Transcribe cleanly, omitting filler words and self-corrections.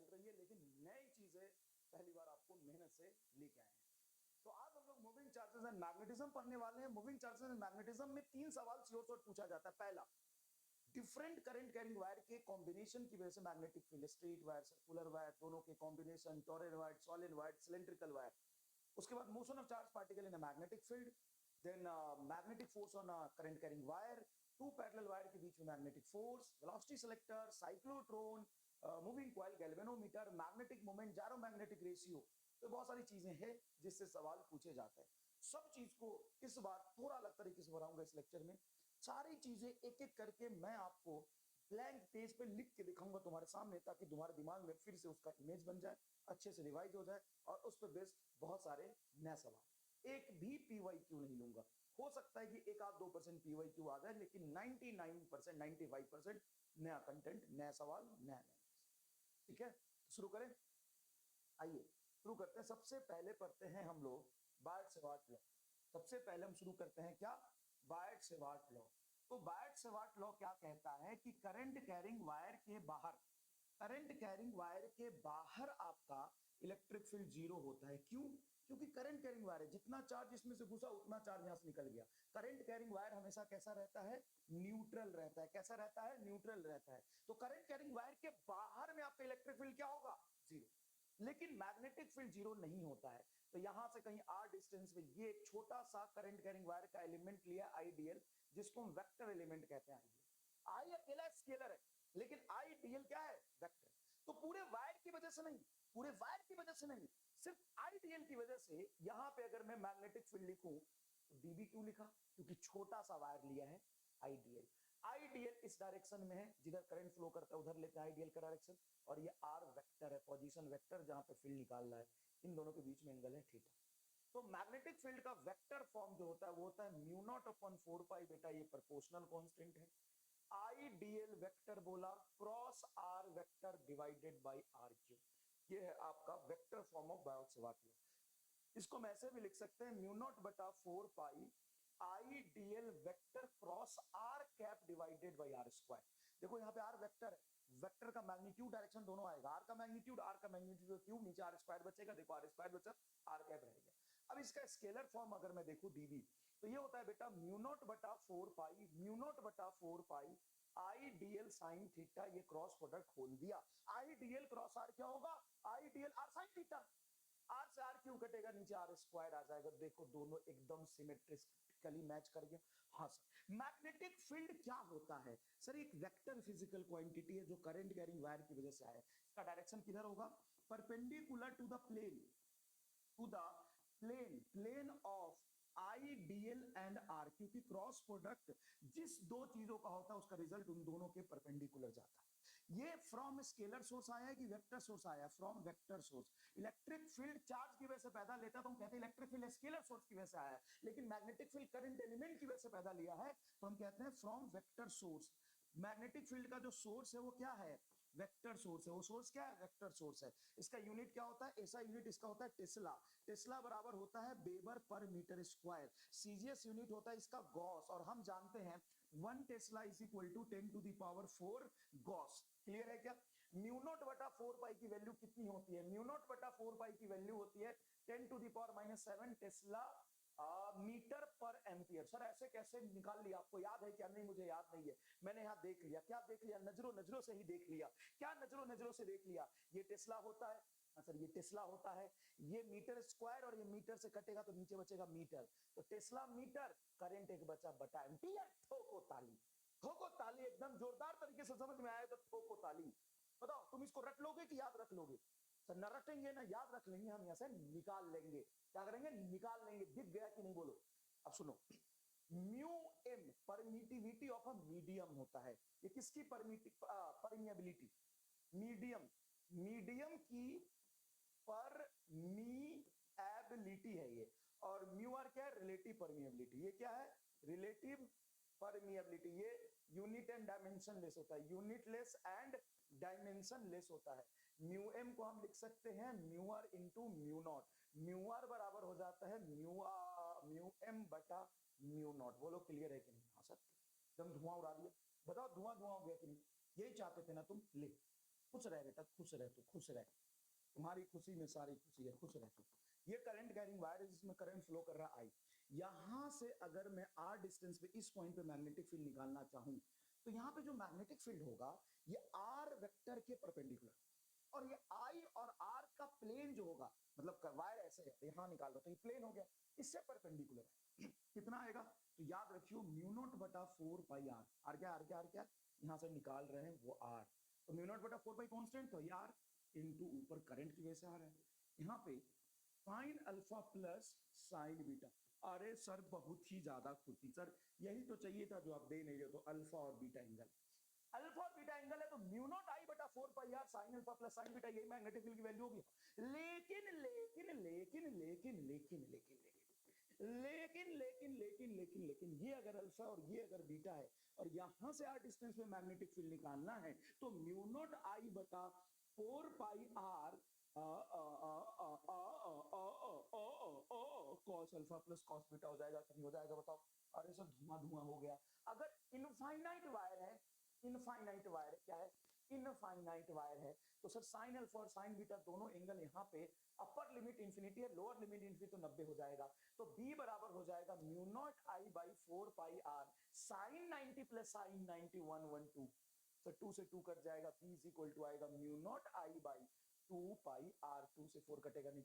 चल रही है, लेकिन नई चीजें पहली बार आपको मेहनत से लेके आए हैं। तो आज हम लोग मूविंग चार्जेस एंड मैग्नेटिज्म पढ़ने वाले हैं। मूविंग चार्जेस एंड मैग्नेटिज्म में 3 सवाल श्योर शॉर्ट पूछा जाता है। पहला, डिफरेंट करंट कैरिंग वायर के कॉम्बिनेशन की वजह से magnetic field, straight wire, circular wire, दोनों के combination, toroid wire, solid wire, cylindrical wire. उसके बाद motion of charge particle in a magnetic field, then magnetic force on current carrying wire, two parallel wire के बीच में magnetic force, velocity selector, cyclotron, moving coil, galvanometer, magnetic moment, gyromagnetic ratio. तो बहुत सारी चीजें हैं जिससे सवाल पूछे जाते हैं। सब चीज को इस बार थोड़ा अलग तरीके से बढ़ाऊंगा इस लेक्चर में। सारी चीजें एक एक करके मैं आपको ब्लैंक पेज पे लिख के दिखाऊंगा तुम्हारे सामने, ताकि तुम्हारे दिमाग में फिर से उसका इमेज बन जाए, अच्छे से रिवाइज हो जाए, और उस पर बेस्ड बहुत सारे नए सवाल। एक भी पीवाईक्यू नहीं लूंगा। हो सकता है कि 1-2% पीवाईक्यू आ जाए, लेकिन 99%, 95% नया कंटेंट, नया सवाल, नया नया। ठीक है, तो शुरू करें। आइए शुरू करते हैं। सबसे पहले पढ़ते हैं हम लोग बायट-सेवार्ट लॉ। सबसे पहले हम शुरू करते हैं क्या, बायट-सेवार्ट लॉ। तो बायट-सेवार्ट लॉ क्या कहता है कि करंट कैरिंग वायर के बाहर, करंट कैरिंग वायर के बाहर आपका इलेक्ट्रिक फील्ड जीरो होता है। क्यों? क्योंकि करंट कैरिंग वायर है, जितना चार्ज इसमें से घुसा उतना चार्ज यहां से निकल गया। करंट कैरिंग वायर हमेशा कैसा रहता है, न्यूट्रल रहता है। कैसा रहता है, न्यूट्रल रहता है। तो करंट कैरिंग वायर के बाहर में आपका इलेक्ट्रिक फील्ड क्या होगा, जीरो। लेकिन मैग्नेटिक फील्ड जीरो नहीं होता है। तो यहां से कहीं आर डिस्टेंस में ये एक छोटा सा करंट कैरिंग वायर का एलिमेंट लिया, आईडीएल, जिसको हम वेक्टर एलिमेंट कहते हैं। आईडीएल, आई अकेला स्केलर है, लेकिन आईडीएल क्या है, वेक्टर। तो पूरे वायर की वजह से नहीं, पूरे वायर की वजह से नहीं, सिर्फ आईडीएल की वजह से यहां पे अगर मैं मैग्नेटिक फील्ड लिखूं तो डीबी क्यों लिखा, क्योंकि छोटा सा वायर लिया है, आईडीएल। आईडीएल इस डायरेक्शन में है, जिधर करंट फ्लो करता है उधर लेते हैं आईडीएल का डायरेक्शन। और ये आर वेक्टर है, पोजीशन वेक्टर, जहां पे फील्ड निकाल रहा है। इन दोनों के बीच में एंगल है थीटा। तो मैग्नेटिक फील्ड का वेक्टर फॉर्म जो होता है वो होता है म्यू नॉट अपॉन 4 पाई। बेटा ये प्रोपोर्शनल कांस्टेंट है। आईडीएल वेक्टर बोला cross R vector divided by R cube. ये है आपका vector form of Biot Savart law. इसको मैं ऐसे भी लिख सकते हैं, म्यू नॉट बटा 4 pi IDL vector cross R cap divided by R square. देखो यहाँ पे आर वेक्टर है, वेक्टर का मैग्नीट्यूड डायरेक्शन दोनों आएगा, आर का मैग्नीट्यूड क्यूब, नीचे आर स्क्वायर बचेगा। देखो आर स्क्वायर बचा, आर कैप रहेगा। अब इसका स्केलर फॉर्म अगर मैं देखूं डीवी, तो ये होता है बेटा म्यू नॉट बटा 4 पाई, म्यू नॉट बटा 4 पाई आईडीएल साइन थीटा। ये क्रॉस प्रोडक्ट खोल दिया, आईडीएल क्रॉस आर क्या होगा, IDL R sine theta. R से आर क्यों कटेगा, नीचे आर स्क्वायर आ जाएगा। देखो दोनों एकदम सिमेट्रिकली मैच कर गया। हाँ सर, मैग्नेटिक फील्ड क्या होता है सर, एक वेक्टर फिजिकल क्वांटिटी है जो करंट कैरिंग वायर की वजह से आया है। इसका डायरेक्शन किधर होगा, perpendicular to the plane, to the plane of IDL and R, क्योंकि क्रॉस प्रोडक्ट जिस दो चीजों का होता है उसका रिजल्ट उन दोनों के परपेंडिकुलर जाता है। ये फ्रॉम स्केलर सोर्स आया है कि वेक्टर सोर्स आया, from vector source. Electric field charge की वजह से पैदा लेता है तो हम कहते हैं इलेक्ट्रिक फील्ड स्केलर सोर्स की वजह से आया है, लेकिन मैग्नेटिक फील्ड करंट एलिमेंट की वजह से पैदा लिया है तो हम कहते हैं from vector source. Magnetic field का जो सोर्स है वो क्या है, वेक्टर सोर्स है। वो सोर्स क्या है, वेक्टर सोर्स है। इसका यूनिट क्या होता है, ऐसा यूनिट इसका होता है टेस्ला। टेस्ला बराबर होता है वेबर पर मीटर स्क्वायर। सीजीएस यूनिट होता है इसका गॉस, और हम जानते हैं 1 tesla is equal to 10 to the power 4 gauss. Clear है क्या। म्यू नॉट बटा 4 पाई की वैल्यू कितनी होती है, म्यू नॉट बटा 4 पाई की वैल्यू होती है 10 to the power -7 tesla metre पर एम्पियर। सर ऐसे कैसे निकाल लिया, आपको याद है क्या, नहीं मुझे याद नहीं है, मैंने यहां देख लिया। क्या देख लिया, नजरों नजरों से ही देख लिया। क्या नजरों नजरों से देख लिया, ये टेस्ला होता है। हाँ सर, ये टेस्ला होता है। ये मीटर स्क्वायर, और ये मीटर से कटेगा तो नीचे बचेगा मीटर। तो टेस्ला मीटर, करंट एक बचा बटा एम्पियर। ठोको ताली, ठोको ताली, एकदम जोरदार तरीके से समझ में आया तो ठोको ताली। बताओ तुम इसको रट लोगे कि याद रख लोगे। सर न रटेंगे ना याद रख लेंगे, हम यहां से निकाल लेंगे। क्या करेंगे, निकाल लेंगे। दिख गया कि नहीं बोलो। अब सुनो, mu M permittivity of a medium होता है। ये किसकी परमिएबिलिटी, मीडियम, मीडियम की परमिएबिलिटी है ये। और म्यू आर क्या है, रिलेटिव परमिएबिलिटी। ये क्या है, रिलेटिव परमिएबिलिटी। ये यूनिट एंड डायमेंशन लेस होता है, unitless and dimensionless होता है। म्यू एम को हम लिख सकते हैं mu R into mu not. Mu R बराबर हो जाता है म्यू एम बटा म्यू नॉट। बोलो क्लियर है कि नहीं। हाँ सर, एकदम धुआं उड़ा दिया। बताओ धुआं धुआं हो गया कि नहीं, यही चाहते थे ना तुम। ले खुश रह बेटा, खुश रह, तू खुश रह, तुम्हारी खुशी में सारी खुशी है, खुश रह तू। ये करंट कैरिंग वायर है जिसमें करंट फ्लो कर रहा आई। यहां से अगर मैं आर डिस्टेंस पे इस पॉइंट पे मैग्नेटिक फील्ड निकालना चाहूं, तो यहाँ पे जो मैग्नेटिक फील्ड होगा ये आर वेक्टर के परपेंडिकुलर, और ये आई और आर का प्लेन जो होगा, मतलब वायर ऐसे है, यहाँ निकाल लो तो ये प्लेन हो गया, इससे परपेंडिकुलर है। कितना आएगा, तो याद रखियो म्यू नॉट बटा 4 पाई आर। आर क्या, आर क्या, आर क्या, यहाँ से निकाल रहे हैं वो आर, तो म्यू नॉट बटा 4 पाई कॉन्स्टेंट, तो ये आर इंटू ऊपर करंट की वजह से आ रहा है। यहाँ पे sign alpha plus sine beta. अरे सर बहुत ही ज्यादा खुशी सर, यही तो चाहिए था जो आप दे नहीं रहे, तो अल्फा और बीटा एंगल, अल्फा और बीटा एंगल है, तो म्यू नॉट आई बटा 4 pi R sine alpha plus sine beta, यही मैग्नेटिक फील्ड की वैल्यू होगी। लेकिन लेकिन लेकिन लेकिन लेकिन लेकिन लेकिन लेकिन लेकिन लेकिन लेकिन ये अगर अल्फा और ये अगर बीटा है, और यहां से आर डिस्टेंस में मैग्नेटिक फील्ड निकालना है, तो म्यू नॉट आई बटा 4 pi R cos alpha plus cos beta हो जाएगा, कि हो जाएगा बताओ। अरे सर धुआं धुआं हो गया। अगर इनफाइनाइट वायर है, इनफाइनाइट वायर क्या है, इनफाइनाइट वायर है, तो सर साइन अल्फा और साइन बीटा दोनों एंगल यहाँ पे अपर लिमिट इंफिनिटी है, लोअर लिमिट इंफिनिटी तो 90 हो जाएगा, तो बी बराबर हो जाएगा mu not I by 4 pi R sine 90 plus sine 90 112, तो 2 से 2 कट जाएगा, बी इज इक्वल टू आएगा mu not I by 2 pi are, 2 से 4 कटेगा नहीं।